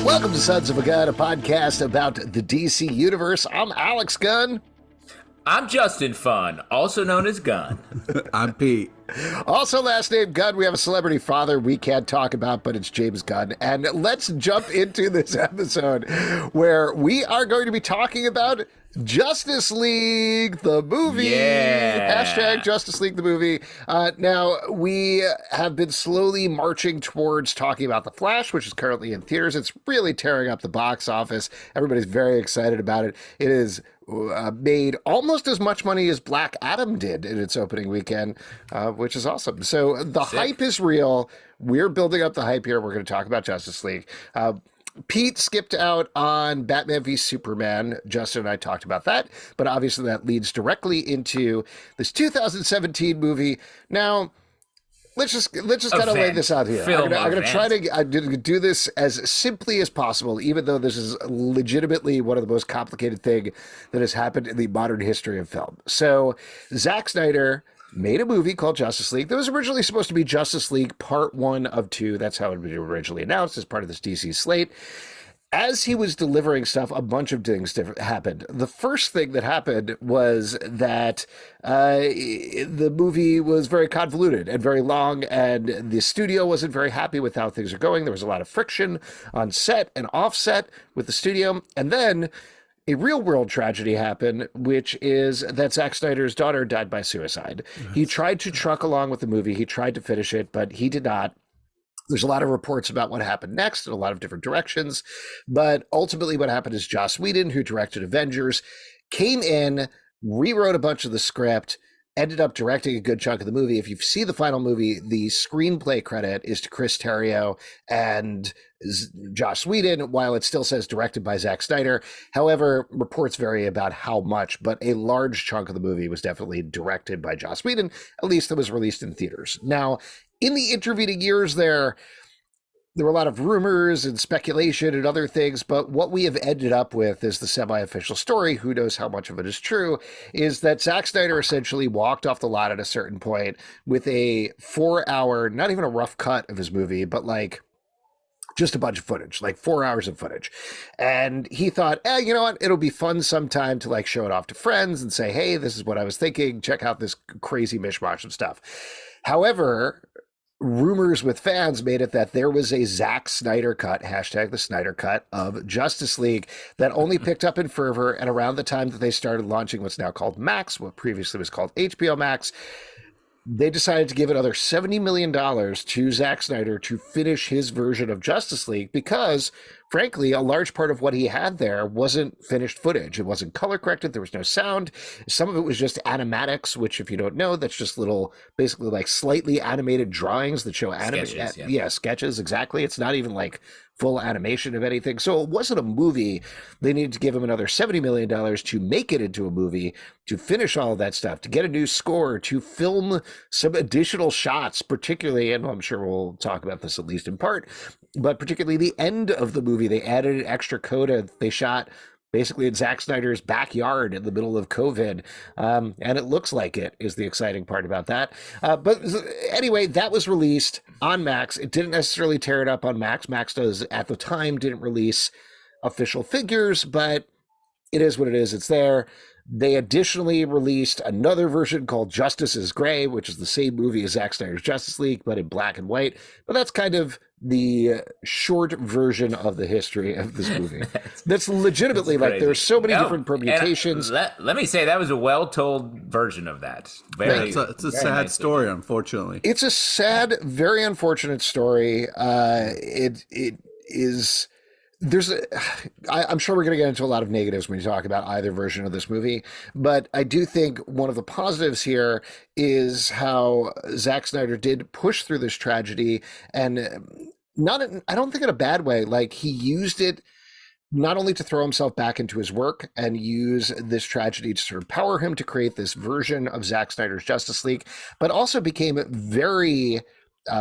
Welcome to Sons of a Gun, a podcast about the DC Universe. I'm Alex Gunn. I'm Justin Fun, also known as Gunn. I'm Pete. Also last name Gunn. We have a celebrity father we can't talk about, but it's James Gunn. And let's jump into this episode where we are going to be talking about Justice League, the movie. Yeah. Hashtag Justice League, the movie. Now, we have been slowly marching towards talking about The Flash, which is currently in theaters. It's really tearing up the box office. Everybody's very excited about it. It is made almost as much money as Black Adam did in its opening weekend, which is awesome. So the hype is real. We're building up the hype here. We're going to talk about Justice League. Pete skipped out on Batman v Superman. Justin and I talked about that, but obviously that leads directly into this 2017 movie. Now, let's just kind of lay this out here. I'm going to try to do this as simply as possible, even though this is legitimately one of the most complicated things that has happened in the modern history of film. So, Zack Snyder made a movie called Justice League that was originally supposed to be Justice League Part 1 of 2. That's how it was originally announced as part of this DC slate. As he was delivering stuff, a bunch of things happened. The first thing that happened was that the movie was very convoluted and very long, and the studio wasn't very happy with how things are going. There was a lot of friction on set and off set with the studio. And then a real-world tragedy happened, which is that Zack Snyder's daughter died by suicide. He tried to truck along with the movie. He tried to finish it, but he did not. There's a lot of reports about what happened next in a lot of different directions. But ultimately what happened is Joss Whedon, who directed Avengers, came in, rewrote a bunch of the script, ended up directing a good chunk of the movie. If you see the final movie, the screenplay credit is to Chris Terrio and Joss Whedon, while it still says directed by Zack Snyder. However, reports vary about how much, but a large chunk of the movie was definitely directed by Joss Whedon, at least that was released in theaters. Now, in the intervening years there were a lot of rumors and speculation and other things, but what we have ended up with is the semi-official story, who knows how much of it is true, is that Zack Snyder essentially walked off the lot at a certain point with a 4-hour, not even a rough cut of his movie, but like just a bunch of footage, like 4 hours of footage. And he thought, you know what? It'll be fun sometime to like show it off to friends and say, hey, this is what I was thinking. Check out this crazy mishmash of stuff. However, rumors with fans made it that there was a Zack Snyder cut, hashtag the Snyder cut, of Justice League that only picked up in fervor. And around the time that they started launching what's now called Max, what previously was called HBO Max, they decided to give another $70 million to Zack Snyder to finish his version of Justice League because, frankly, a large part of what he had there wasn't finished footage. It wasn't color corrected. There was no sound. Some of it was just animatics, which, if you don't know, that's just little, basically like slightly animated drawings that show sketches, exactly. It's not even like full animation of anything. So it wasn't a movie. They needed to give him another $70 million to make it into a movie, to finish all of that stuff, to get a new score, to film some additional shots, particularly, and I'm sure we'll talk about this at least in part, but particularly the end of the movie, they added an extra coda. They shot basically in Zack Snyder's backyard in the middle of COVID. And it looks like it is the exciting part about that. But anyway, that was released on Max. It didn't necessarily tear it up on Max. Max does, at the time, didn't release official figures, but it is what it is. It's there. They additionally released another version called Justice is Gray, which is the same movie as Zack Snyder's Justice League, but in black and white. But that's kind of the short version of the history of this movie. That's legitimately like there's so many different permutations. Let me say that was a well-told version of that. It's a sad story, unfortunately. It's a sad, very unfortunate story. It is. I'm sure we're going to get into a lot of negatives when you talk about either version of this movie, but I do think one of the positives here is how Zack Snyder did push through this tragedy, and I don't think in a bad way. Like, he used it not only to throw himself back into his work and use this tragedy to sort of empower him to create this version of Zack Snyder's Justice League, but also became very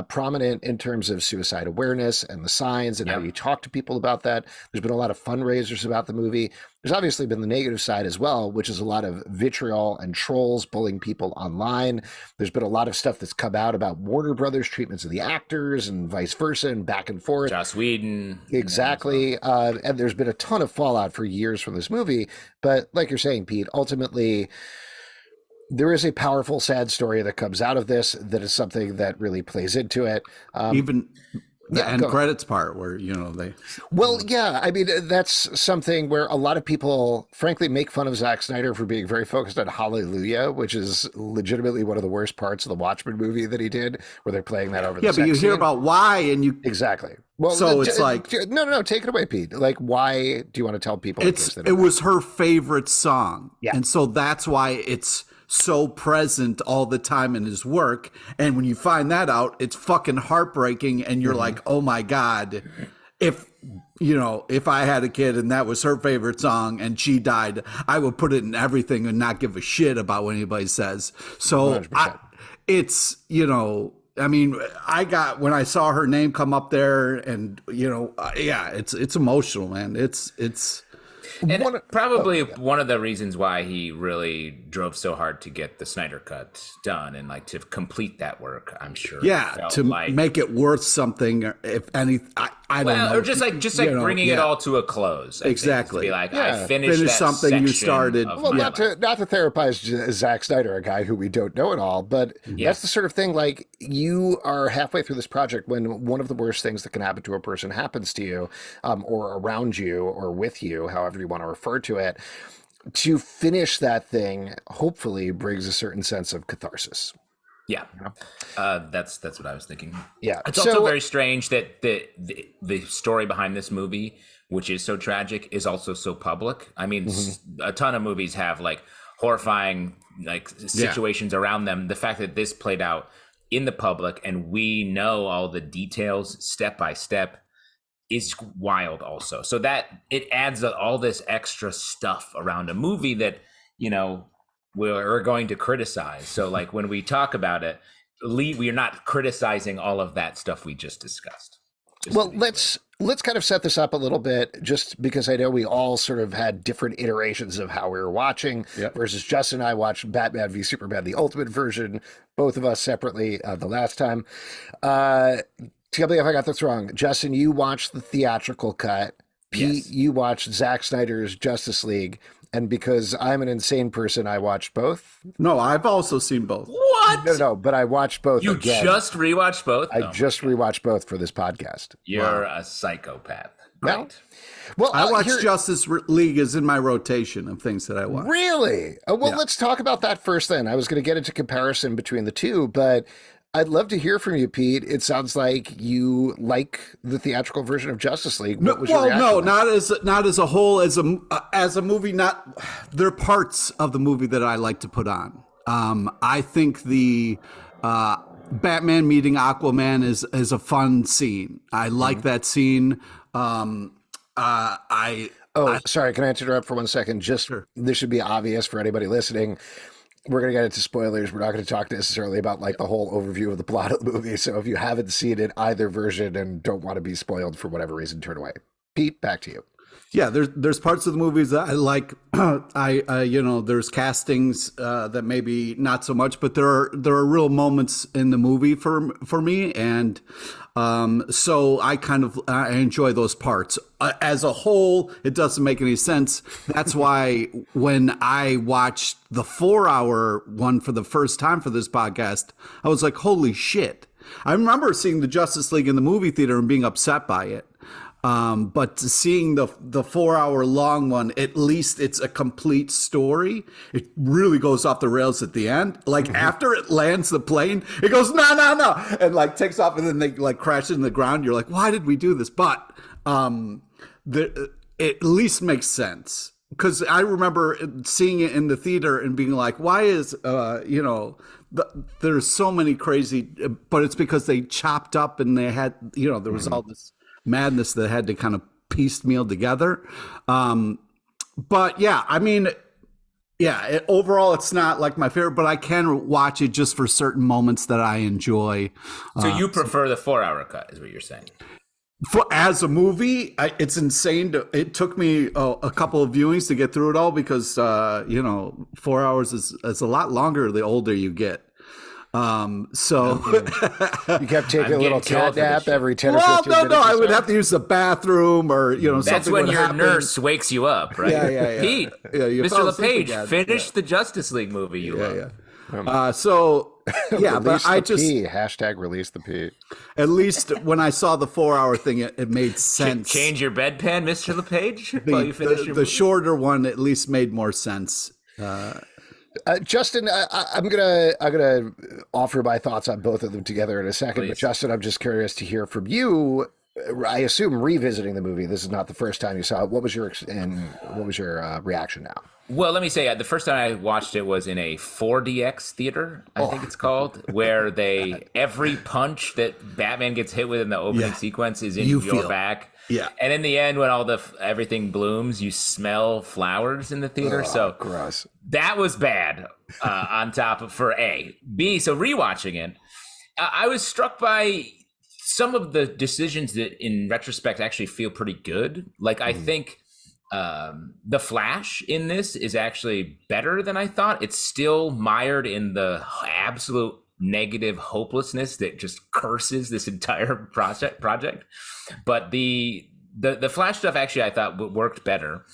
prominent in terms of suicide awareness and the signs and how you talk to people about that. There's been a lot of fundraisers about the movie. There's obviously been the negative side as well, which is a lot of vitriol and trolls bullying people online. There's been a lot of stuff that's come out about Warner Brothers treatments of the actors and vice versa and back and forth. Joss Whedon. Exactly. And there's been a ton of fallout for years from this movie. But like you're saying, Pete, ultimately, there is a powerful, sad story that comes out of this that is something that really plays into it. Even the end credits part where, they... Well, yeah, I mean, that's something where a lot of people, frankly, make fun of Zack Snyder for being very focused on Hallelujah, which is legitimately one of the worst parts of the Watchmen movie that he did, where they're playing that over the but you hear about why, and you... Exactly. Well, so it's like... No, take it away, Pete. Like, why do you want to tell people? It was her favorite song. Yeah. And so that's why it's so present all the time in his work. And when you find that out, it's fucking heartbreaking. And you're like, oh my God, if I had a kid and that was her favorite song and she died, I would put it in everything and not give a shit about what anybody says. So I got, when I saw her name come up there and, it's emotional, man. It's And probably one of the reasons why he really drove so hard to get the Snyder Cut done and like to complete that work, I'm sure. Yeah, to make it worth something, if any. I don't know. Or just like bringing it all to a close. Exactly. To be like, I finished that something you started. Well, not to therapize Zack Snyder, a guy who we don't know at all, but that's the sort of thing, like, you are halfway through this project when one of the worst things that can happen to a person happens to you, or around you, or with you, however you want to refer to it. To finish that thing, hopefully, brings a certain sense of catharsis. Yeah, that's what I was thinking. Yeah, it's also very strange that the story behind this movie, which is so tragic, is also so public. I mean, a ton of movies have like horrifying like situations around them. The fact that this played out in the public and we know all the details step by step is wild also. So that it adds all this extra stuff around a movie that, we're going to criticize. So like when we talk about it, we are not criticizing all of that stuff we just discussed. Well, let's kind of set this up a little bit, just because I know we all sort of had different iterations of how we were watching. Versus Justin and I watched Batman v Superman, the Ultimate version, both of us separately the last time. Tell me if I got this wrong. Justin, you watched the theatrical cut. Pete, you watched Zack Snyder's Justice League. And because I'm an insane person, I watched both. No, I've also seen both. What? No, but I watched both. You again. Just rewatched both? I just rewatched both for this podcast. You're a psychopath. Right. Well, I watched Justice League is in my rotation of things that I watch. Really? Let's talk about that first then. I was going to get into comparison between the two, but I'd love to hear from you, Pete. It sounds like you like the theatrical version of Justice League. What was your reaction? No, not as a whole, as a movie. Not there are parts of the movie that I like to put on. I think the Batman meeting Aquaman is a fun scene. I like that scene. Sorry, can I interrupt for 1 second? This should be obvious for anybody listening. We're going to get into spoilers. We're not going to talk necessarily about like the whole overview of the plot of the movie. So if you haven't seen it, either version, and don't want to be spoiled for whatever reason, turn away. Pete, back to you. Yeah, there's parts of the movies that I like. There's castings that maybe not so much, but there are real moments in the movie for me, and so I kind of I enjoy those parts. As a whole, it doesn't make any sense. That's why when I watched the 4-hour one for the first time for this podcast, I was like, holy shit. I remember seeing the Justice League in the movie theater and being upset by it. But seeing the 4-hour long one, at least it's a complete story. It really goes off the rails at the end. Like after it lands the plane, it goes, no, and like takes off and then they like crash in the ground. You're like, why did we do this? But it at least makes sense. Because I remember seeing it in the theater and being like, why is, there's so many crazy, but it's because they chopped up and they had, there was all this madness that had to kind of piecemeal together. But yeah, I mean, Yeah, overall, it's not like my favorite, but I can watch it just for certain moments that I enjoy. So you prefer the 4-hour cut, is what you're saying? As a movie, it's insane. It took me a couple of viewings to get through it all because 4 hours is a lot longer the older you get. So You kept taking a little cat nap every 10 or 15 minutes. I would have to use the bathroom or That's something when would your happen. nurse wakes you up, right? Yeah. Pete, You Mr. fell asleep LePage, again. finish the Justice League movie you love. Release But I the just P. Hashtag release the P. at least when I saw the 4 hour thing, it made sense. Change your bedpan, Mr. LePage, while you finish your The movie? shorter one at least made more sense. Justin, I'm gonna offer my thoughts on both of them together in a second. Please. But Justin, I'm just curious to hear from you. I assume revisiting the movie. This is not the first time you saw it. What was your reaction now? Well, let me say, the first time I watched it was in a 4DX theater, I think it's called, where every punch that Batman gets hit with in the opening sequence is in your back. Yeah. And in the end, when everything blooms, you smell flowers in the theater. So gross. that was bad on top of for A. B, so rewatching it, I was struck by some of the decisions that in retrospect actually feel pretty good. Like I think the Flash in this is actually better than I thought. It's still mired in the absolute negative hopelessness that just curses this entire project. But the Flash stuff actually I thought worked better.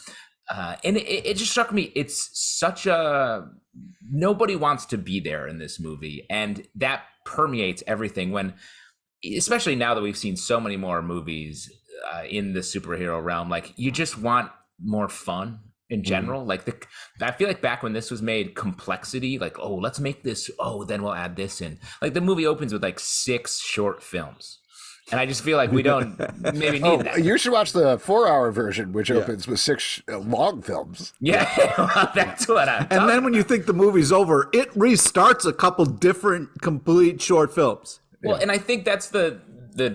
And it just struck me, it's such a nobody wants to be there in this movie, and that permeates everything. When, especially now that we've seen so many more movies in the superhero realm, like you just want more fun in general. Like I feel like back when this was made, complexity, like, oh, let's make this, oh, then we'll add this in. Like the movie opens with like 6 short films. And I just feel like we don't maybe need that. You should watch the 4-hour version, which opens with 6 long films. Yeah, well, that's what I'm And then when you think the movie's over, it restarts a couple different complete short films. Well, and I think that's the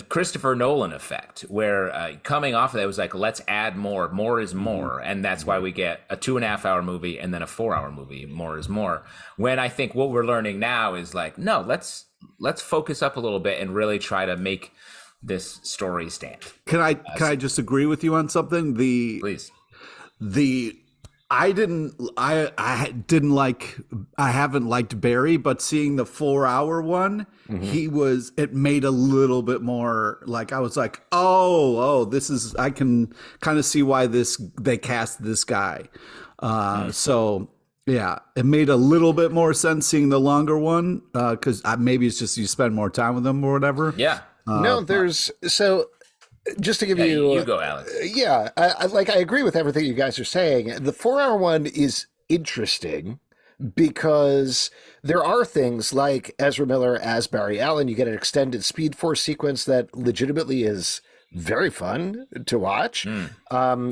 Christopher Nolan effect, where coming off of that, it was like, let's add more. More is more. And that's why we get a 2.5-hour movie and then a 4-hour movie. More is more. When I think what we're learning now is like, no, let's focus up a little bit and really try to make this story stand. Can I just agree with you on something? Please. I haven't liked Barry, but seeing the 4-hour one, it made a little bit more like, I was like, this is, I can kind of see why they cast this guy. So yeah, it made a little bit more sense seeing the longer one, because maybe it's just you spend more time with them or whatever. Yeah. Just to give you... You go, Alex. Yeah, I agree with everything you guys are saying. The 4-hour one is interesting because there are things like Ezra Miller as Barry Allen. You get an extended Speed Force sequence that legitimately is very fun to watch.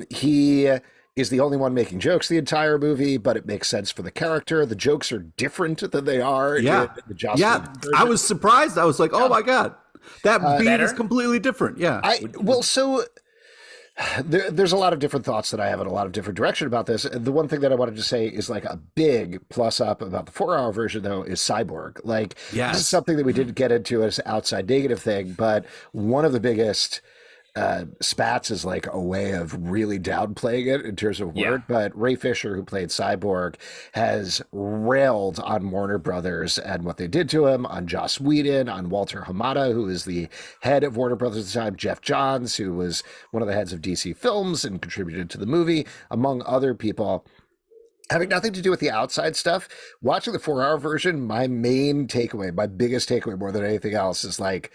He is the only one making jokes the entire movie, but it makes sense for the character. The jokes are different than they are in the Joss Whedon version. I was surprised. I was like, oh my God. That beat is completely different. Yeah. There's a lot of different thoughts that I have in a lot of different direction about this. The one thing that I wanted to say is like a big plus up about the 4-hour version, though, is Cyborg. Like, this is something that we didn't get into as an outside negative thing, but one of the biggest spats is like a way of really downplaying it in terms of word. But Ray Fisher, who played Cyborg, has railed on Warner Brothers and what they did to him, on Joss Whedon, on Walter Hamada, who is the head of Warner Brothers at the time, Jeff Johns, who was one of the heads of DC Films and contributed to the movie, among other people. Having nothing to do with the outside stuff, watching the 4-hour version, my main takeaway, my biggest takeaway more than anything else is like,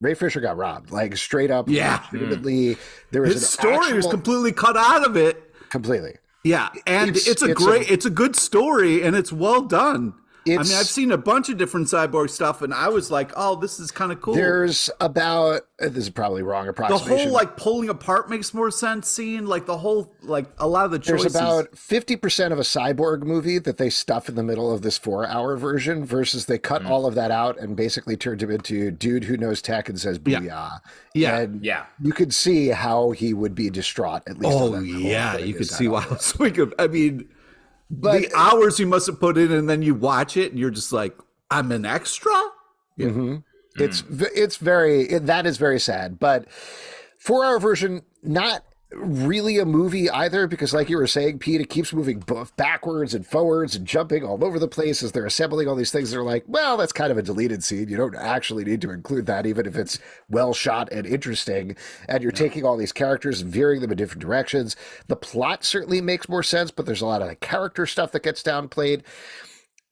Ray Fisher got robbed, like straight up. Yeah. Legitimately, there was his story was completely cut out of it. Completely. Yeah, and it's a good story, and it's well done. I mean, I've seen a bunch of different Cyborg stuff, and I was like, oh, this is kind of cool. This is probably wrong approximation. The whole, like, pulling apart makes more sense scene, like, the whole, like, a lot of the choices. There's about 50% of a Cyborg movie that they stuff in the middle of this 4-hour version versus they cut all of that out and basically turned him into dude who knows tech and says booyah. Yeah. And you could see how he would be distraught, at least. Oh, yeah, you could see why. I mean... But the hours you must have put in, and then you watch it, and you're just like, I'm an extra. Yeah. It's very that is very sad. But 4-hour version, not really a movie either, because like you were saying, Pete, it keeps moving both backwards and forwards and jumping all over the place as they're assembling all these things. They're like, well, that's kind of a deleted scene. You don't actually need to include that, even if it's well shot and interesting. And you're taking all these characters and veering them in different directions. The plot certainly makes more sense, but there's a lot of the character stuff that gets downplayed.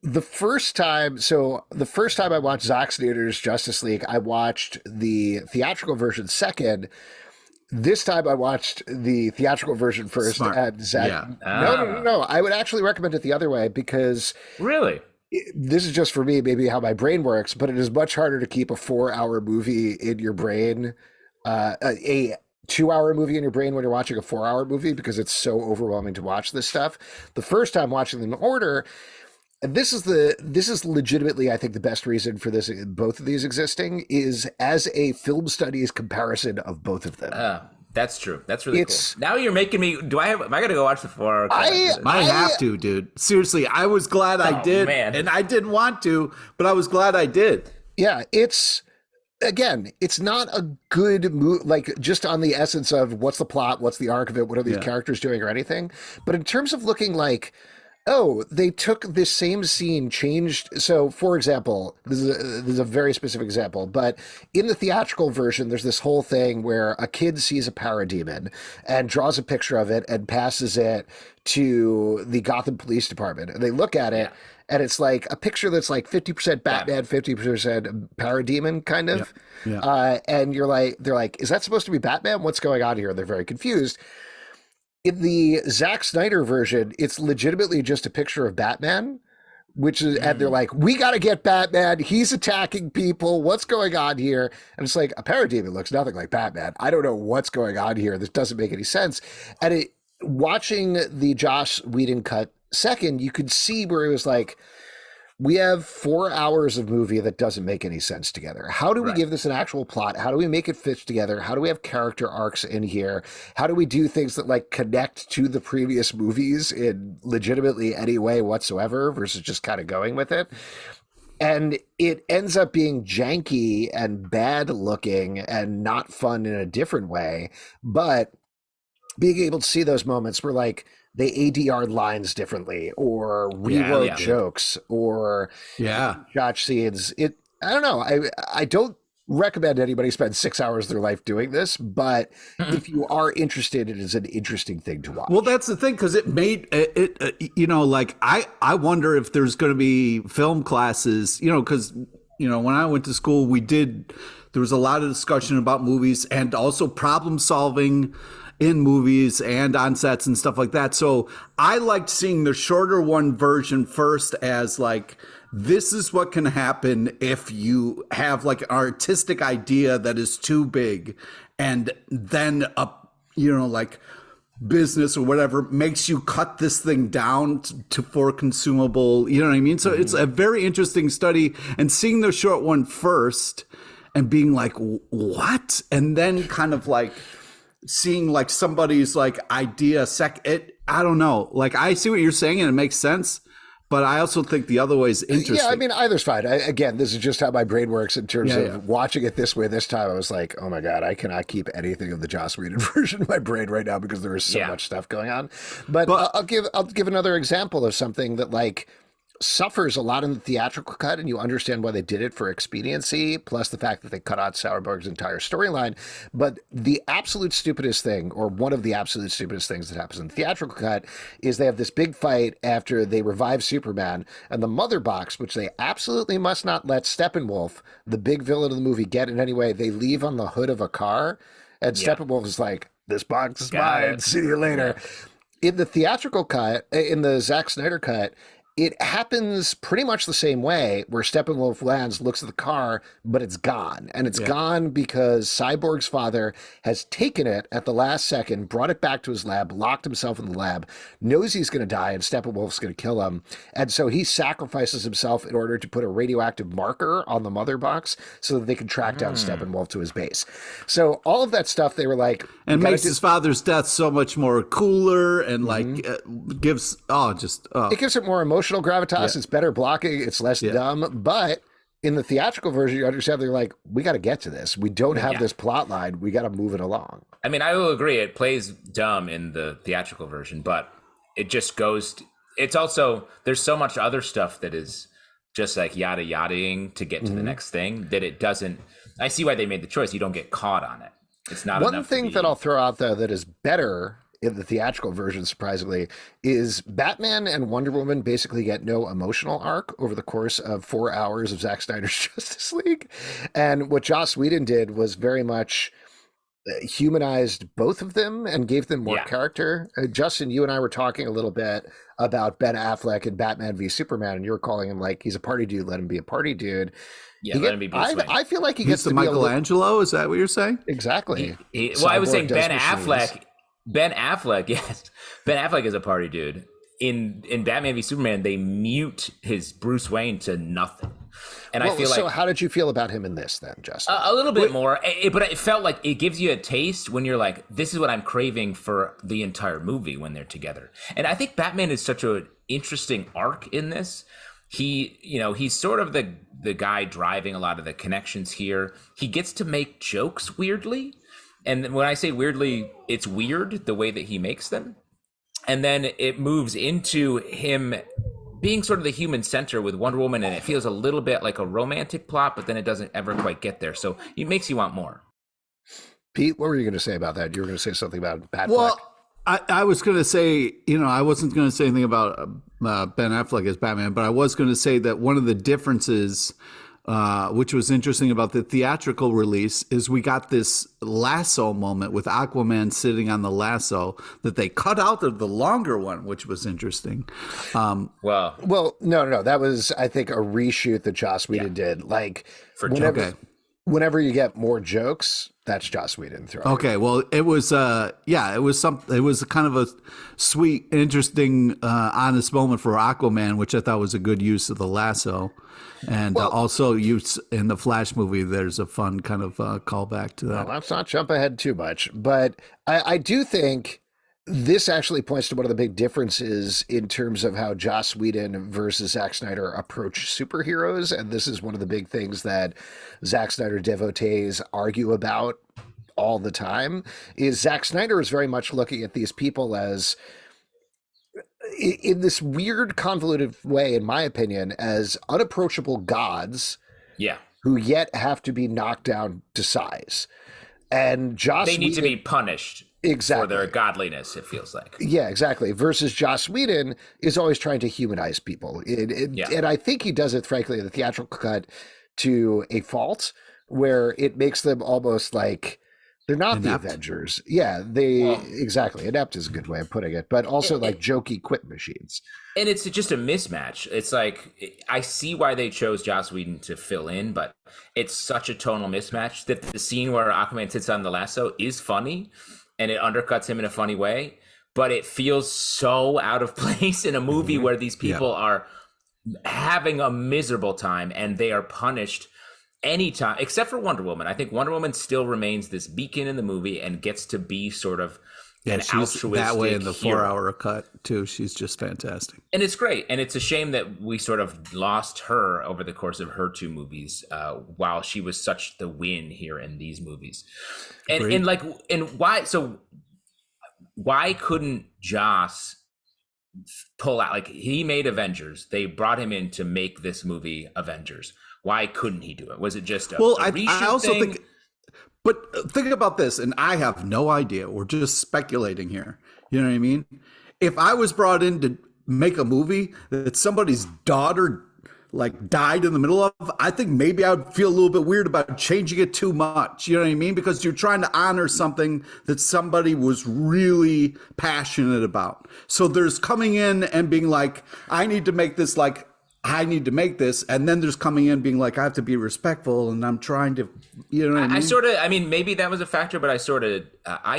The first time I watched Zack Snyder's Justice League, I watched the theatrical version second. This time I watched the theatrical version first. Smart. And Zack, Yeah. no. I would actually recommend it the other way, because Really? this is just for me, maybe how my brain works, but it is much harder to keep a 4-hour movie in your brain, a 2-hour movie in your brain when you're watching a 4-hour movie, because it's so overwhelming to watch this stuff. The first time watching them in order, and this is legitimately, I think, the best reason for this, both of these existing, is as a film studies comparison of both of them. That's true. That's really cool. Now you're making me. Am I going to go watch the 4-hour? I have to, dude. Seriously, I was glad I did, man. and I didn't want to, but I was glad I did. Yeah, it's not a good movie, like just on the essence of what's the plot, what's the arc of it, what are these characters doing or anything. But in terms of looking like, oh, they took this same scene, changed. So, for example, this is a very specific example, but in the theatrical version, there's this whole thing where a kid sees a parademon and draws a picture of it and passes it to the Gotham Police Department. And they look at it, and it's like a picture that's like 50% Batman, 50% parademon, kind of. Yeah. And they're like, is that supposed to be Batman? What's going on here? And they're very confused. In the Zack Snyder version, it's legitimately just a picture of Batman, which is, and they're like, we got to get Batman. He's attacking people. What's going on here? And it's like, a parademon looks nothing like Batman. I don't know what's going on here. This doesn't make any sense. And watching the Joss Whedon cut second, you could see where it was like, we have 4 hours of movie that doesn't make any sense together. How do we give this an actual plot? How do we make it fit together? How do we have character arcs in here? How do we do things that like connect to the previous movies in legitimately any way whatsoever versus just kind of going with it? And it ends up being janky and bad looking and not fun in a different way. But being able to see those moments where like, they ADR lines differently or rewrote jokes or shot scenes. I don't know. I don't recommend anybody spend 6 hours of their life doing this, but if you are interested, it is an interesting thing to watch. Well, that's the thing, because it made it, like I wonder if there's going to be film classes, because, when I went to school, there was a lot of discussion about movies and also problem solving in movies and on sets and stuff like that. So I liked seeing the shorter one version first as like, this is what can happen if you have like an artistic idea that is too big, and then like business or whatever makes you cut this thing down for consumable, you know what I mean? So it's a very interesting study, and seeing the short one first and being like, what? And then kind of like seeing like somebody's like idea I don't know. Like, I see what you're saying and it makes sense, but I also think the other way is interesting. Yeah, I mean, either's fine. Again, this is just how my brain works in terms of watching it this way. This time I was like, oh my God, I cannot keep anything of the Joss Whedon version of my brain right now because there is so much stuff going on. But I'll give another example of something that like suffers a lot in the theatrical cut, and you understand why they did it for expediency, plus the fact that they cut out Sauerberg's entire storyline. But the absolute stupidest thing, or one of the absolute stupidest things that happens in the theatrical cut, is they have this big fight after they revive Superman, and the mother box, which they absolutely must not let Steppenwolf, the big villain of the movie, get in any way, they leave on the hood of a car, and Steppenwolf is like, this box is mine, see you later. In the theatrical cut, in the Zack Snyder cut, it happens pretty much the same way where Steppenwolf lands, looks at the car, but it's gone. And it's gone because Cyborg's father has taken it at the last second, brought it back to his lab, locked himself in the lab, knows he's going to die and Steppenwolf's going to kill him. And so he sacrifices himself in order to put a radioactive marker on the mother box so that they can track down Steppenwolf to his base. So all of that stuff, they were like... And makes his father's death so much more cooler and gives... It gives it more emotional gravitas. It's better blocking. It's less dumb. But in the theatrical version, you understand they're like, we got to get to this. We don't have this plot line. We got to move it along. I mean, I will agree. It plays dumb in the theatrical version, but it just goes. It's also, there's so much other stuff that is just like yada yadaing to get to the next thing that it doesn't. I see why they made the choice. You don't get caught on it. It's not one thing that I'll throw out though that is better in the theatrical version, surprisingly, is Batman and Wonder Woman basically get no emotional arc over the course of 4 hours of Zack Snyder's Justice League. And what Joss Whedon did was very much humanized both of them and gave them more character. Justin, you and I were talking a little bit about Ben Affleck and Batman v Superman, and you were calling him like, he's a party dude, let him be a party dude. Yeah, let him be Bruce Wayne. I feel like he gets the to Michelangelo. Is that what you're saying? Exactly. Well, I was saying Ben Affleck. Ben Affleck, yes. Ben Affleck is a party dude. In Batman v Superman, they mute his Bruce Wayne to nothing. And I feel like... So how did you feel about him in this then, Justin? A little bit more. But it felt like it gives you a taste when you're like, this is what I'm craving for the entire movie when they're together. And I think Batman is such an interesting arc in this. He's sort of the guy driving a lot of the connections here. He gets to make jokes weirdly. And when I say weirdly, it's weird the way that he makes them. And then it moves into him being sort of the human center with Wonder Woman, and it feels a little bit like a romantic plot, but then it doesn't ever quite get there. So it makes you want more. Pete, what were you going to say about that? You were going to say something about Batfleck. Well, I was going to say, I wasn't going to say anything about Ben Affleck as Batman, but I was going to say that one of the differences, which was interesting about the theatrical release, is we got this lasso moment with Aquaman sitting on the lasso that they cut out of the longer one, which was interesting. No. That was, I think, a reshoot that Joss Whedon did. Like, whenever you get more jokes, that's Joss Whedon throwing. Okay, well, it was it was kind of a sweet, interesting, honest moment for Aquaman, which I thought was a good use of the lasso. And also use in the Flash movie, there's a fun kind of callback to that. Well, let's not jump ahead too much, but I do think this actually points to one of the big differences in terms of how Joss Whedon versus Zack Snyder approach superheroes. And this is one of the big things that Zack Snyder devotees argue about all the time, is Zack Snyder is very much looking at these people as, in this weird, convoluted way, in my opinion, as unapproachable gods, who yet have to be knocked down to size. And Joss Whedon, to be punished for their godliness, it feels like. Yeah, exactly. Versus Joss Whedon is always trying to humanize people. And I think he does it, frankly, in the theatrical cut to a fault, where it makes them almost like... They're not inept. The Avengers. Yeah, exactly. Inept is a good way of putting it, but also like jokey quip machines. And it's just a mismatch. It's like, I see why they chose Joss Whedon to fill in, but it's such a tonal mismatch that the scene where Aquaman sits on the lasso is funny and it undercuts him in a funny way, but it feels so out of place in a movie where these people are having a miserable time and they are punished anytime, except for Wonder Woman. I think Wonder Woman still remains this beacon in the movie and gets to be sort of an altruistic that way in the 4-hour cut too. She's just fantastic, and it's great. And it's a shame that we sort of lost her over the course of her two movies, while she was such the win here in these movies. And why couldn't Joss pull out? Like, he made Avengers. They brought him in to make this movie Avengers. Why couldn't he do it? Was it just a reshoot I also thing? But think about this, and I have no idea. We're just speculating here. You know what I mean? If I was brought in to make a movie that somebody's daughter like died in the middle of, I think maybe I would feel a little bit weird about changing it too much. You know what I mean? Because you're trying to honor something that somebody was really passionate about. So there's coming in and being like, I need to make this like, I need to make this. And then there's coming in being like, I have to be respectful and I'm trying to, you know what I mean? I mean, maybe that was a factor, but I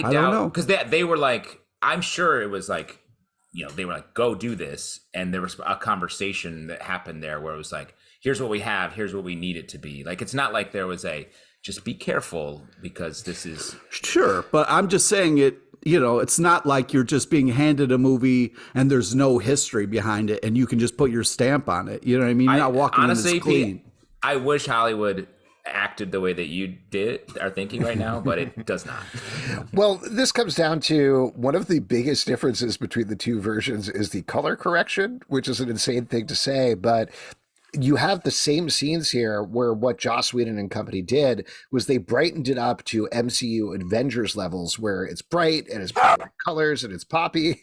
don't doubt, know. because they were like, I'm sure it was like, they were like, go do this. And there was a conversation that happened there where it was like, here's what we have, here's what we need it to be. Like, it's not like there was just be careful because this is. Sure. But I'm just saying it's not like you're just being handed a movie and there's no history behind it and you can just put your stamp on it. You know what I mean? You're not walking honestly, in this clean. I wish Hollywood acted the way that you are thinking right now, but it does not. Well, this comes down to one of the biggest differences between the two versions is the color correction, which is an insane thing to say, but you have the same scenes here where what Joss Whedon and company did was they brightened it up to MCU Avengers levels where it's bright and it's bright colors and it's poppy.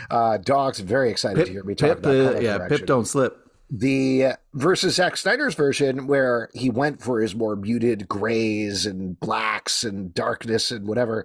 Dog's very excited to hear me talk about color correction. Pip don't slip. The versus Zack Snyder's version where he went for his more muted grays and blacks and darkness and whatever.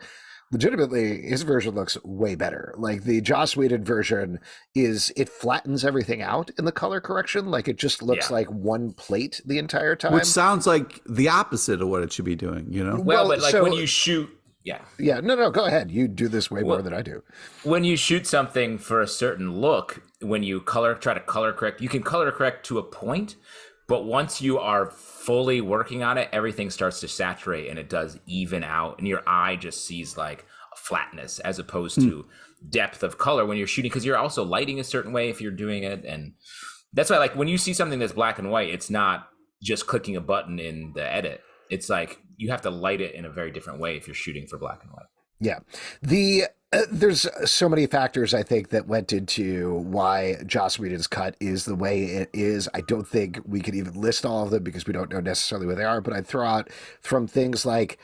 Legitimately, his version looks way better. Like the Joss Whedon version it flattens everything out in the color correction. Like it just looks like one plate the entire time. Which sounds like the opposite of what it should be doing, you know? Well, but like when you shoot. Yeah. Yeah. No, go ahead. You do this way more than I do. When you shoot something for a certain look, when you try to color correct, you can color correct to a point, but once you are fully working on it, everything starts to saturate and it does even out and your eye just sees like a flatness as opposed to depth of color when you're shooting, because you're also lighting a certain way if you're doing it. And that's why, like, when you see something that's black and white, it's not just clicking a button in the edit. It's like you have to light it in a very different way if you're shooting for black and white. Yeah. There's so many factors, I think, that went into why Joss Whedon's cut is the way it is. I don't think we could even list all of them because we don't know necessarily what they are, but I'd throw out from things like,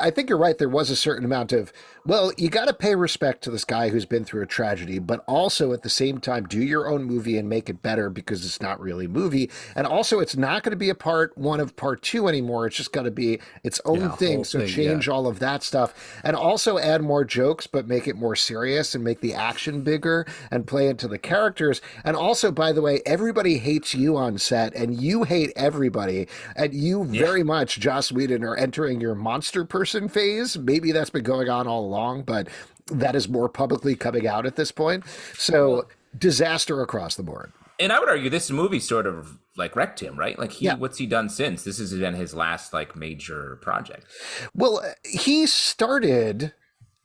I think you're right. There was a certain amount of, well, you got to pay respect to this guy who's been through a tragedy, but also at the same time, do your own movie and make it better because it's not really a movie. And also, it's not going to be a part one of part two anymore. It's just going to be its own thing. So change all of that stuff and also add more jokes, but make it more serious and make the action bigger and play into the characters. And also, by the way, everybody hates you on set and you hate everybody. And you very much, Joss Whedon, are entering your monster person phase. Maybe that's been going on all along, but that is more publicly coming out at this point. So disaster across the board. And I would argue this movie sort of like wrecked him, right? Like what's he done since? This has been his last like major project. Well, he started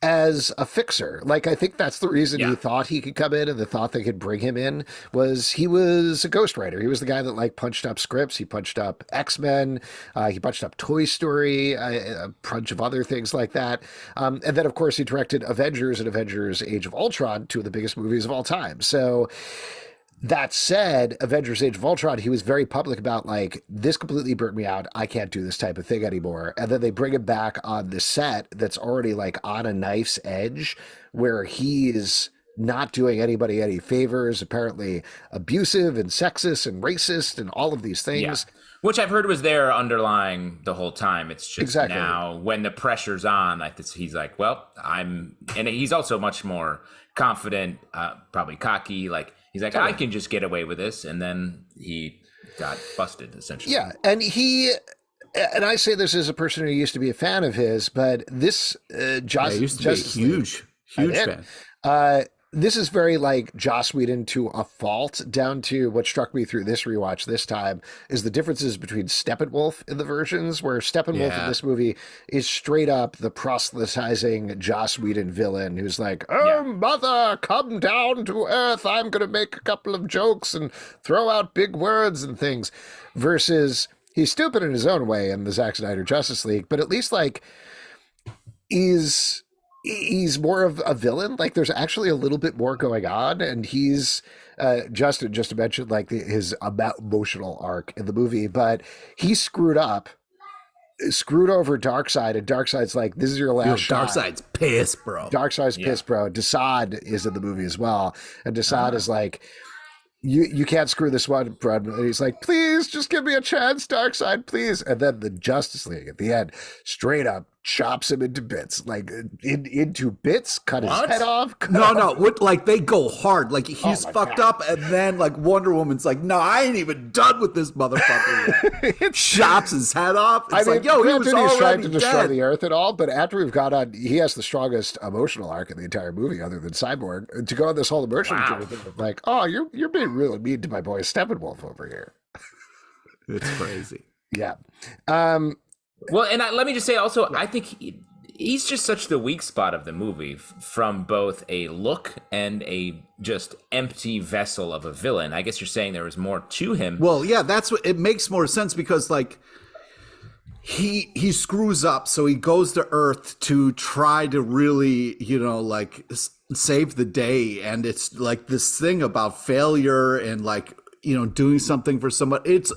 as a fixer. Like, I think that's the reason he thought he could come in, and the thought they could bring him in was he was a ghostwriter. He was the guy that like punched up scripts. He punched up X-Men. He punched up Toy Story, a bunch of other things like that. And then, of course, he directed Avengers and Avengers Age of Ultron, two of the biggest movies of all time. So that said, Avengers Age of Ultron, he was very public about like, this completely burnt me out. I can't do this type of thing anymore. And then they bring him back on the set that's already like on a knife's edge where he's not doing anybody any favors, apparently abusive and sexist and racist and all of these things. Yeah. Which I've heard was there underlying the whole time. It's just now when the pressure's on, he's like, well, and he's also much more confident, probably cocky, like, he's like, I can just get away with this. And then he got busted, essentially. Yeah. And I say this as a person who used to be a fan of his, but this used to be a huge fan. This is very like Joss Whedon to a fault, down to what struck me through this rewatch this time is the differences between Steppenwolf in the versions, where Steppenwolf in this movie is straight up the proselytizing Joss Whedon villain who's like, mother, come down to earth. I'm going to make a couple of jokes and throw out big words and things, versus he's stupid in his own way in the Zack Snyder Justice League, but at least like he's more of a villain. Like there's actually a little bit more going on, and he's Justin just mentioned like his emotional arc in the movie, but he screwed over Darkseid, and Darkseid's like, this is your last shot. Darkseid's pissed, bro. Darkseid's pissed, bro. Desaad is in the movie as well, and Desaad is like, you can't screw this one, Brad. And he's like, please, just give me a chance, Darkseid, please. And then the Justice League at the end, straight up chops him into bits, like into bits, cut his head off. No, like they go hard. Like he's fucked up, and then like Wonder Woman's like, no, I ain't even done with this motherfucker yet. Chops his head off. It's like, yo, he was already trying to destroy dead. the Earth and all, but after we've gone on, he has the strongest emotional arc in the entire movie, other than Cyborg. To go on this whole emotional journey, of like, oh, you're being really mean to my boy Steppenwolf over here. It's crazy. Yeah. Well, and let me just say also, I think he's just such the weak spot of the movie from both a look and a just empty vessel of a villain. I guess you're saying there was more to him. Well, yeah, that's what it makes more sense because like he screws up, so he goes to Earth to try to really, like save the day, and it's like this thing about failure and like doing something for somebody. It's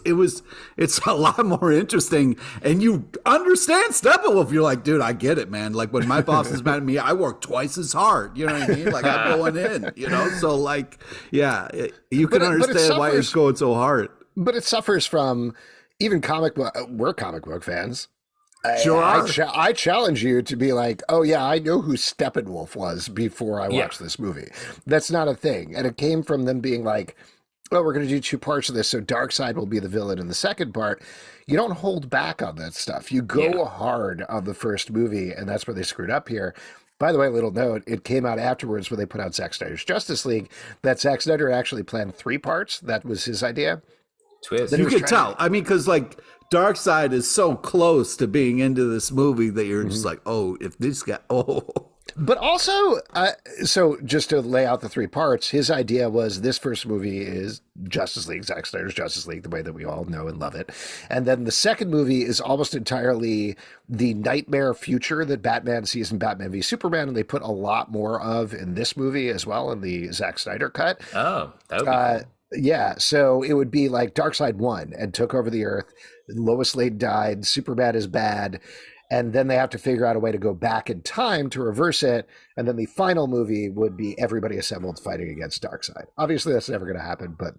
a lot more interesting, and you understand Steppenwolf. You're like, dude, I get it, man. Like when my boss is mad at me, I work twice as hard. You know what I mean? Like I'm going in. So like, yeah, you can understand why it's going so hard. But it suffers from even we're comic book fans. Sure. I challenge you to be like, oh yeah, I know who Steppenwolf was before I watched this movie. That's not a thing, and it came from them being like, oh, we're going to do 2 parts of this, so Darkseid will be the villain in the second part. You don't hold back on that stuff. You go hard on the first movie, and that's where they screwed up here. By the way, little note, it came out afterwards when they put out Zack Snyder's Justice League that Zack Snyder actually planned 3 parts. That was his idea. Twist. You could tell. I mean, because like Darkseid is so close to being into this movie that you're just like, oh, if this guy, But also, so just to lay out the 3 parts, his idea was this first movie is Justice League, Zack Snyder's Justice League, the way that we all know and love it. And then the second movie is almost entirely the nightmare future that Batman sees in Batman v Superman, and they put a lot more of in this movie as well, in the Zack Snyder cut. Oh, that would be cool. Yeah, so it would be like Darkseid won and took over the Earth. Lois Lane died. Superman is bad. And then they have to figure out a way to go back in time to reverse it. And then the final movie would be everybody assembled fighting against Darkseid. Obviously, that's never going to happen, but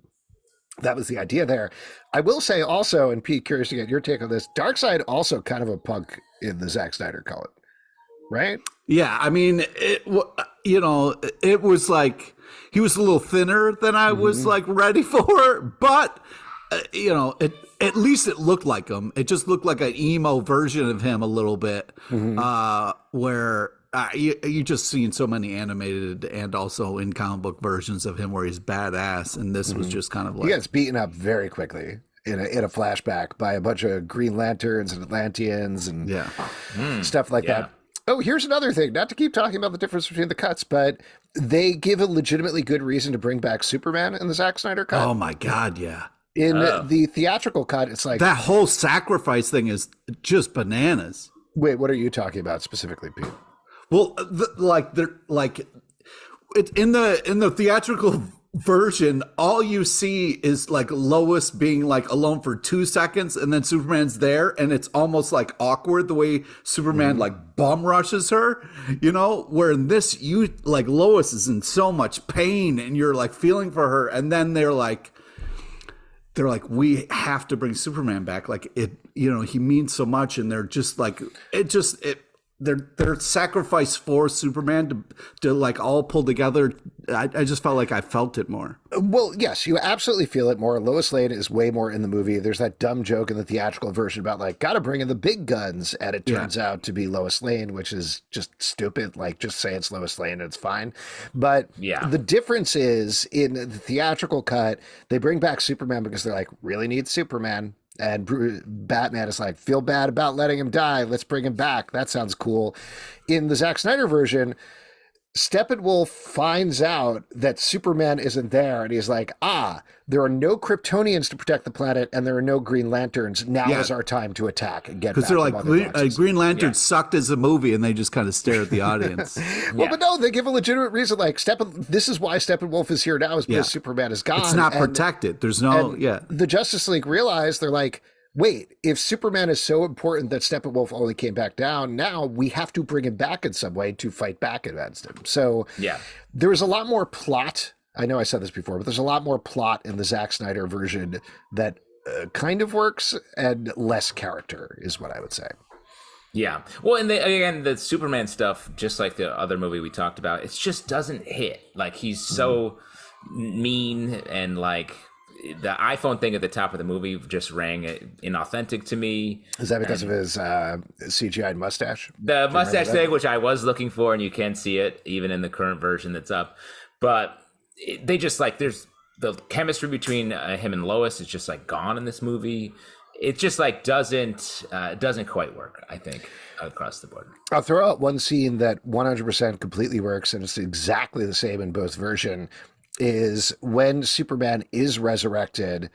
that was the idea there. I will say also, and Pete, curious to get your take on this, Darkseid also kind of a punk in the Zack Snyder cut, right? Yeah, I mean, it was like he was a little thinner than I was like ready for, but at least it looked like him. It just looked like an emo version of him a little bit, where you just seen so many animated and also in comic book versions of him where he's badass, and this was just kind of like he gets beaten up very quickly in a flashback by a bunch of Green Lanterns and Atlanteans and stuff like that. Oh, here's another thing. Not to keep talking about the difference between the cuts, but they give a legitimately good reason to bring back Superman in the Zack Snyder cut. Oh my God, yeah. In the theatrical cut, it's like that whole sacrifice thing is just bananas. Wait, what are you talking about specifically, Pete? Well, it's in the theatrical version, all you see is like Lois being like alone for 2 seconds, and then Superman's there, and it's almost like awkward the way Superman like bum rushes her, where in this, you like Lois is in so much pain and you're like feeling for her, and then they're like we have to bring Superman back, like it, he means so much, and they're just like their sacrifice for Superman to like all pull together. I just felt like I felt it more. Well, yes, you absolutely feel it more. Lois Lane is way more in the movie. There's that dumb joke in the theatrical version about like, gotta bring in the big guns. And it turns out to be Lois Lane, which is just stupid. Like, just say it's Lois Lane and it's fine. But the difference is in the theatrical cut, they bring back Superman because they're like, really need Superman. And Batman is like, feel bad about letting him die. Let's bring him back. That sounds cool. In the Zack Snyder version, Steppenwolf finds out that Superman isn't there, and he's like, there are no Kryptonians to protect the planet, and there are no Green Lanterns. Now is our time to attack and get back. Because they're like, Green Lantern sucked as a movie, and they just kind of stare at the audience. But no, they give a legitimate reason. Like, this is why Steppenwolf is here now, is because Superman is gone. It's not protected. There's no, The Justice League realized, they're like, wait, if Superman is so important that Steppenwolf only came back down, now we have to bring him back in some way to fight back against him. So there was a lot more plot I know I said this before, but there's a lot more plot in the Zack Snyder version that kind of works, and less character is what I would say. Yeah. Well, and again, the Superman stuff, just like the other movie we talked about, it just doesn't hit. Like, he's so mean, and like the iPhone thing at the top of the movie just rang inauthentic to me. Is that because of his CGI mustache? The mustache thing, which I was looking for, and you can see it even in the current version that's up. But they just like, there's the chemistry between him and Lois is just like gone in this movie. It just like doesn't quite work, I think, across the board. I'll throw out one scene that 100% completely works, and it's exactly the same in both versions, is when Superman is resurrected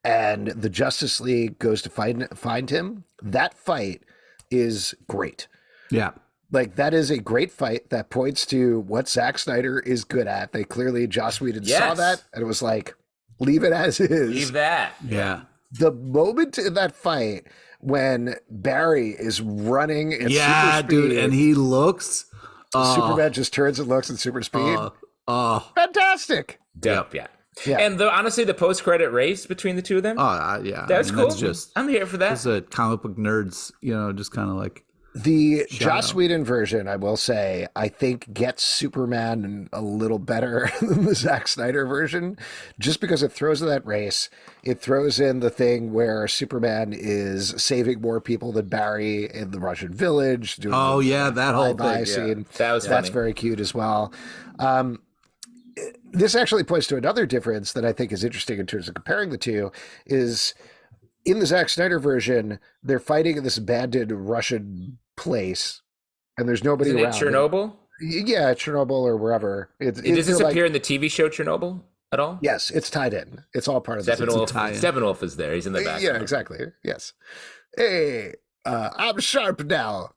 and the Justice League goes to find him. That fight is great. Yeah. Like, that is a great fight that points to what Zack Snyder is good at. They clearly, Joss Whedon saw that, and it was like, leave it as is. Leave that. Yeah. The moment in that fight when Barry is running in super speed, dude, and he looks. Superman just turns and looks at super speed. Fantastic. Dope, yeah. And honestly, the post-credit race between the two of them. Yeah. That's cool. That's I'm here for that. As a comic book nerds, just kind of like. The Joss Whedon version, I will say, I think gets Superman a little better than the Zack Snyder version, just because it throws in that race. It throws in the thing where Superman is saving more people than Barry in the Russian village. Doing that whole thing. Scene. That's very cute as well. This actually points to another difference that I think is interesting in terms of comparing the two, is in the Zack Snyder version, they're fighting in this abandoned Russian place, and there's nobody around. Isn't it Chernobyl? Yeah, Chernobyl or wherever. Does this appear in the TV show Chernobyl at all? Yes, it's tied in. It's all part of Steppenwolf is there. He's in the back. Yeah, exactly. Yes. Hey, I'm sharp now.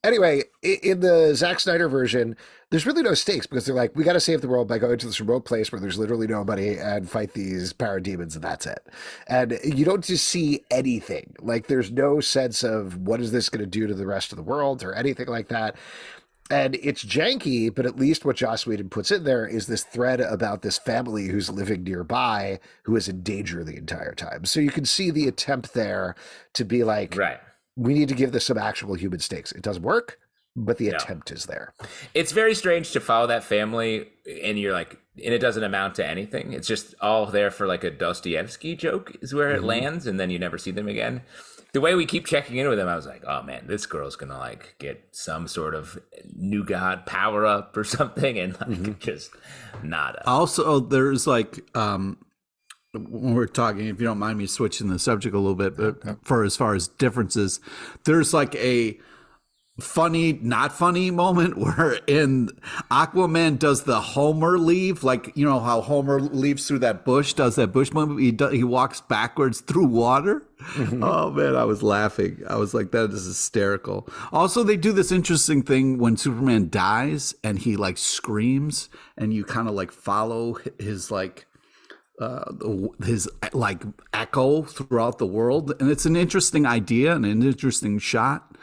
Anyway, in the Zack Snyder version, there's really no stakes, because they're like, we got to save the world by going to this remote place where there's literally nobody and fight these parademons, and that's it. And you don't just see anything. Like, there's no sense of what is this going to do to the rest of the world or anything like that. And it's janky, but at least what Joss Whedon puts in there is this thread about this family who's living nearby who is in danger the entire time. So you can see the attempt there to be like, right, we need to give this some actual human stakes. It doesn't work, but the attempt is there. It's very strange to follow that family, and you're like, and it doesn't amount to anything. It's just all there for like a Dostoevsky joke is where it lands, and then you never see them again. The way we keep checking in with them, I was like, oh man, this girl's gonna like get some sort of new god power up or something, and like just nada. Also, there's like when we're talking, if you don't mind me switching the subject a little bit, but for as far as differences, there's like a funny, not funny moment where in Aquaman does the Homer leave, like, you know how Homer leaves through that bush, does that bush moment, he walks backwards through water. Oh man, I was laughing. I was like, that is hysterical. Also, they do this interesting thing when Superman dies and he like screams, and you kind of like follow his like his like echo throughout the world, and it's an interesting idea and an interesting shot.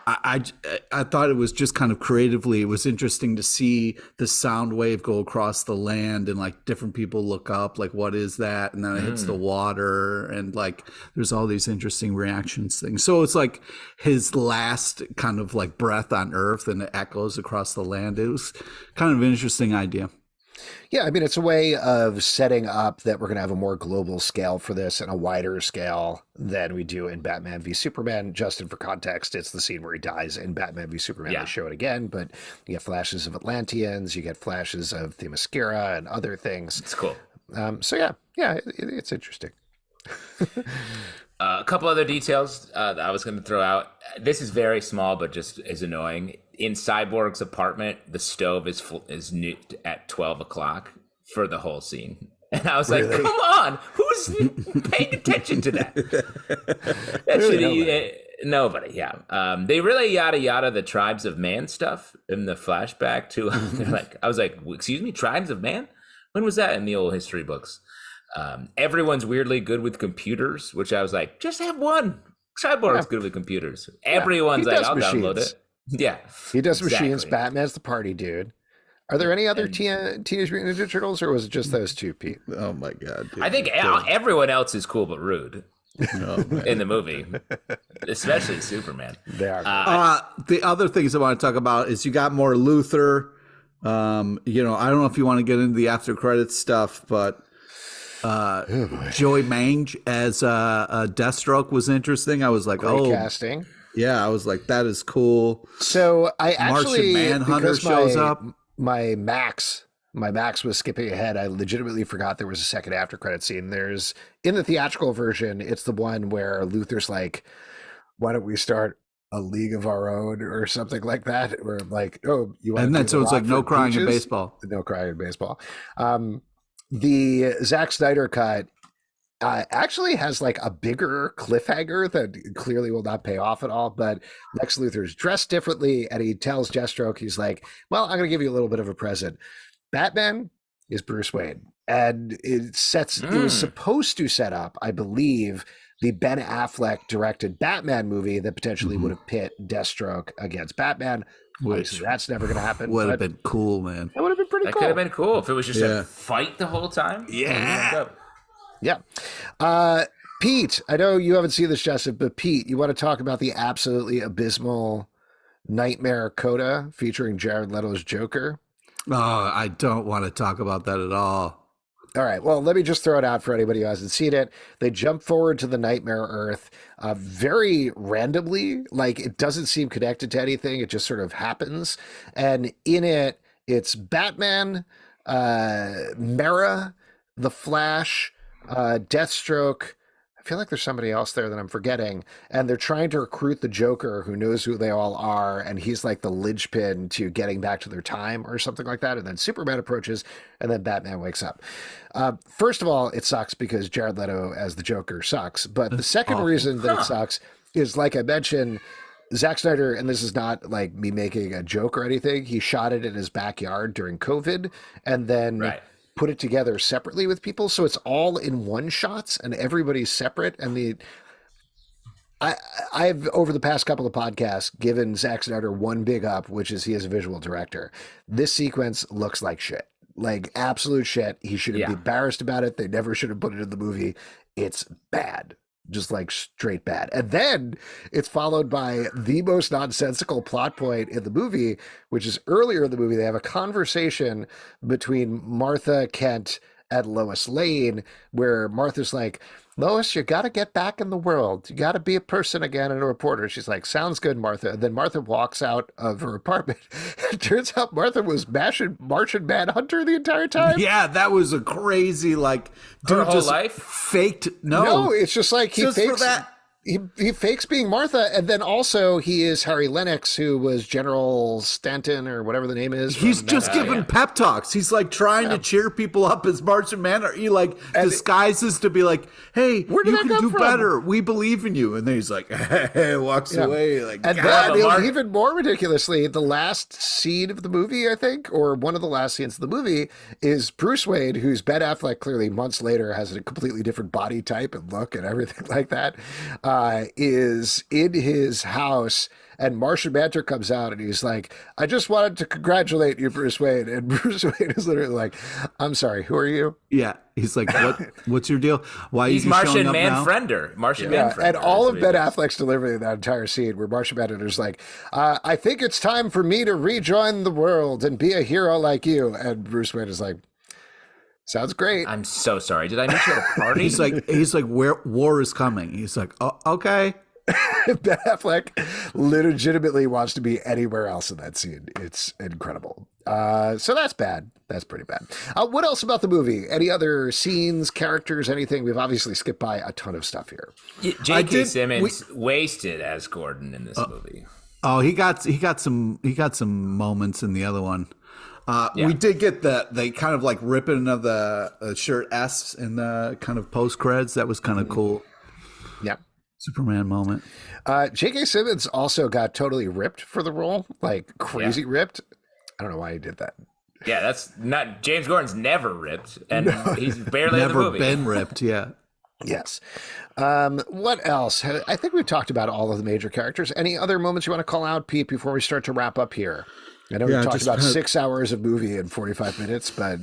I thought it was just kind of creatively, it was interesting to see the sound wave go across the land, and like different people look up like, what is that? And then it hits the water, and like there's all these interesting reactions things. So it's like his last kind of like breath on Earth, and it echoes across the land. It was kind of an interesting idea. Yeah, I mean, it's a way of setting up that we're going to have a more global scale for this and a wider scale than we do in Batman v Superman. Justin, for context, it's the scene where he dies in Batman v Superman. They show it again, but you get flashes of Atlanteans, you get flashes of Themyscira and other things. It's cool. So it's interesting. A couple other details that I was going to throw out. This is very small, but just is annoying. In Cyborg's apartment, the stove is nuked at 12 o'clock for the whole scene. And I was like, come on, who's paying attention to that? That should nobody, yeah. They really yada yada the Tribes of Man stuff in the flashback too. They're like, I was like, excuse me, Tribes of Man? When was that in the old history books? Everyone's weirdly good with computers, which I was like, just have one. Cyborg's good with computers. Everyone's like, I'll download it. Yeah. He does machines. Batman's the party dude. Are there any other Teenage Mutant Ninja Turtles, or was it just those two, Pete? Oh my god! Dude. I think everyone else is cool but rude in the movie, especially Superman. They are. The other things I want to talk about is you got more Luther. I don't know if you want to get into the after credits stuff, but Joey Mange as Deathstroke was interesting. I was like, Great casting. Yeah, I was like, that is cool. So I actually, Martian Manhunter shows up. My Max was skipping ahead. I legitimately forgot there was a second after credit scene. There's in the theatrical version, it's the one where Luther's like, "Why don't we start a league of our own or something like that?" Or like, "Oh, you want?" And then so it's like no crying in baseball. No crying in baseball. The Zack Snyder cut actually has like a bigger cliffhanger that clearly will not pay off at all. But Lex Luthor's dressed differently, and he tells Deathstroke, he's like, "Well, I'm going to give you a little bit of a present. Batman is Bruce Wayne," and it was supposed to set up, I believe, the Ben Affleck directed Batman movie that potentially would have pit Deathstroke against Batman. Which that's never going to happen. Would have been cool, man. It would have been pretty cool. That could have been cool if it was just a fight the whole time. Yeah. Pete, I know you haven't seen this, Justin, but Pete, you want to talk about the absolutely abysmal Nightmare Coda featuring Jared Leto's Joker? Oh, I don't want to talk about that at all. All right. Well, let me just throw it out for anybody who hasn't seen it. They jump forward to the Nightmare Earth very randomly. Like, it doesn't seem connected to anything. It just sort of happens. And in it, it's Batman, Mera, The Flash, Deathstroke. I feel like there's somebody else there that I'm forgetting. And they're trying to recruit the Joker, who knows who they all are. And he's like the linchpin to getting back to their time or something like that. And then Superman approaches, and then Batman wakes up. First of all, it sucks because Jared Leto as the Joker sucks. But the second reason that it sucks is, like I mentioned, Zack Snyder, and this is not like me making a joke or anything, he shot it in his backyard during COVID and then put it together separately with people. So it's all in one shots and everybody's separate. And I've over the past couple of podcasts given Zack Snyder one big up, which is he is a visual director. This sequence looks like shit, like absolute shit. He shouldn't be embarrassed about it. They never should have put it in the movie. It's bad. Just like straight bad. And then it's followed by the most nonsensical plot point in the movie, which is earlier in the movie. They have a conversation between Martha Kent and Lois Lane, where Martha's like, "Lois, you got to get back in the world. You got to be a person again and a reporter." She's like, "Sounds good, Martha." And then Martha walks out of her apartment. It turns out Martha was Martian Manhunter the entire time. Yeah, that was a crazy, like, dude, her whole just life faked. No, it's just like he just fakes for that. He fakes being Martha, and then also he is Harry Lennox, who was General Stanton or whatever the name is. He's just giving pep talks. He's like trying to cheer people up as Martian Manhunter. He like disguises to be like, "Hey, you can do better. We believe in you." And then he's like, walks away. Like, and then even more ridiculously, the last scene of the movie, I think, or one of the last scenes of the movie, is Bruce Wayne, who's Ben Affleck clearly months later has a completely different body type and look and everything like that. Is in his house, and Martian Manhunter comes out and he's like, "I just wanted to congratulate you, Bruce Wayne." And Bruce Wayne is literally like, "I'm sorry, who are you?" Yeah, he's like, "What's your deal? Why he's are you Martian showing up now?" Martian Manfriender. And all of Ben Affleck's delivery in that entire scene, where Martian Manhunter's like, "I think it's time for me to rejoin the world and be a hero like you." And Bruce Wayne is like, "Sounds great. I'm so sorry. Did I meet you at a party?" he's like, "Where war is coming?" He's like, "Oh, okay." Ben Affleck legitimately wants to be anywhere else in that scene. It's incredible. So that's bad. That's pretty bad. What else about the movie? Any other scenes, characters, anything? We've obviously skipped by a ton of stuff here. J.K. Simmons wasted as Gordon in this movie. Oh, he got some moments in the other one. We did get the kind of like ripping of the shirt S in the kind of post creds. That was kind of cool. Yeah. Superman moment. J.K. Simmons also got totally ripped for the role, like crazy ripped. I don't know why he did that. Yeah, that's not James Gordon's never ripped, and he's barely in the movie. Never been ripped. Yeah. Yes. What else? I think we've talked about all of the major characters. Any other moments you want to call out, Pete, before we start to wrap up here? I know we talked just about 6 hours of movie in 45 minutes, but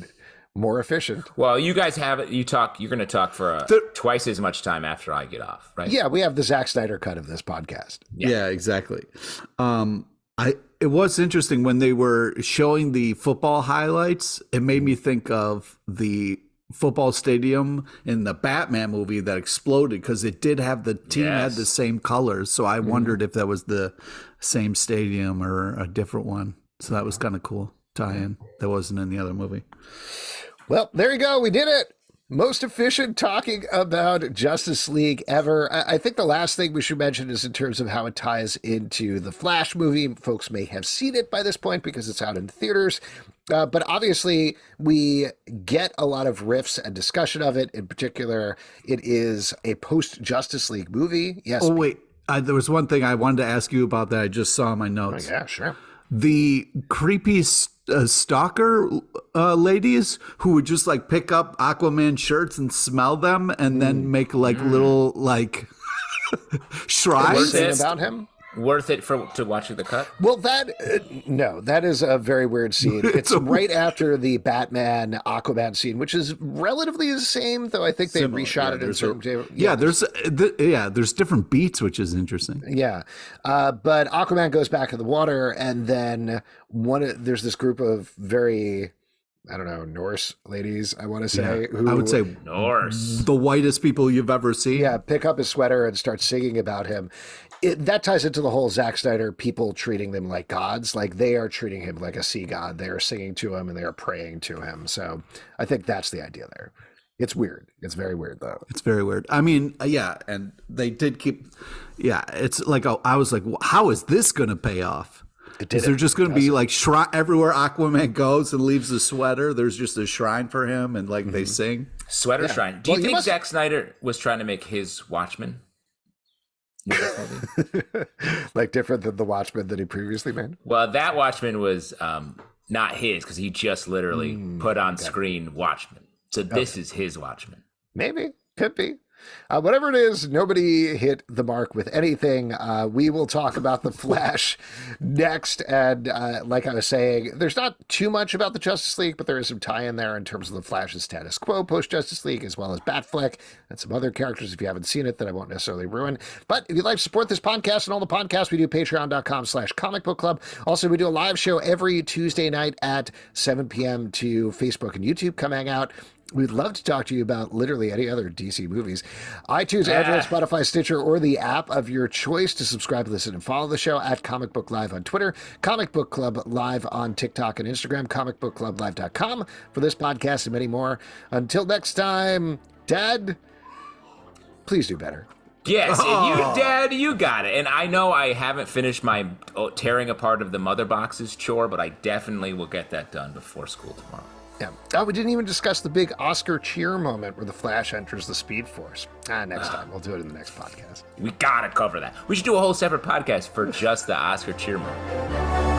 more efficient. Well, you guys have it. You're going to talk for twice as much time after I get off, right? Yeah, we have the Zack Snyder cut of this podcast. Yeah, exactly. It was interesting when they were showing the football highlights. It made me think of the football stadium in the Batman movie that exploded because it did have the team had the same colors. So I wondered if that was the same stadium or a different one. So that was kind of cool tie-in that wasn't in the other movie. Well, there you go. We did it. Most efficient talking about Justice League ever. I think the last thing we should mention is in terms of how it ties into the Flash movie. Folks may have seen it by this point because it's out in theaters. But obviously, we get a lot of riffs and discussion of it. In particular, it is a post-Justice League movie. Yes. Oh, wait. There was one thing I wanted to ask you about that I just saw in my notes. Oh, yeah, sure. The creepy stalker ladies who would just like pick up Aquaman shirts and smell them and then make like little like shrines about him. Worth it to watch the cut? Well, that is a very weird scene. It's right after the Batman Aquaman scene, which is relatively the same, though I think they reshot it in certain. There's different beats, which is interesting. Yeah, but Aquaman goes back in the water, and then there's this group of very, I don't know, Norse ladies, I want to say. Yeah, I would say Norse. The whitest people you've ever seen. Yeah, pick up his sweater and start singing about him. That ties into the whole Zack Snyder people treating them like gods. Like they are treating him like a sea god. They are singing to him and they are praying to him. So I think that's the idea there. It's weird. It's very weird, though. It's very weird. I mean, and they did keep, it's like, I was like, well, how is this going to pay off? Is there just going to be like shrine everywhere Aquaman goes and leaves a sweater? There's just a shrine for him and like they sing. Sweater shrine. Do you think Zack Snyder was trying to make his Watchmen? Like different than the Watchmen that he previously made? Well, that Watchmen was not his because he just literally put on screen Watchmen. So this is his Watchmen. Maybe. Could be. Whatever it is, nobody hit the mark with anything. We will talk about The Flash next. And like I was saying, there's not too much about the Justice League, but there is some tie-in there in terms of The Flash's status quo post-Justice League, as well as Batfleck and some other characters, if you haven't seen it, that I won't necessarily ruin. But if you'd like to support this podcast and all the podcasts we do, patreon.com/comicbookclub. Also, we do a live show every Tuesday night at 7 p.m. to Facebook and YouTube. Come hang out. We'd love to talk to you about literally any other DC movies. iTunes, Android, Spotify, Stitcher, or the app of your choice to subscribe, listen, and follow the show at Comic Book Live on Twitter, Comic Book Club Live on TikTok and Instagram, comicbookclublive.com for this podcast and many more. Until next time, Dad, please do better. Yes, and Dad, you got it. And I know I haven't finished my tearing apart of the mother boxes chore, but I definitely will get that done before school tomorrow. Yeah. Oh, we didn't even discuss the big Oscar cheer moment where the Flash enters the Speed Force. Next time. We'll do it in the next podcast. We gotta cover that. We should do a whole separate podcast for just the Oscar cheer moment.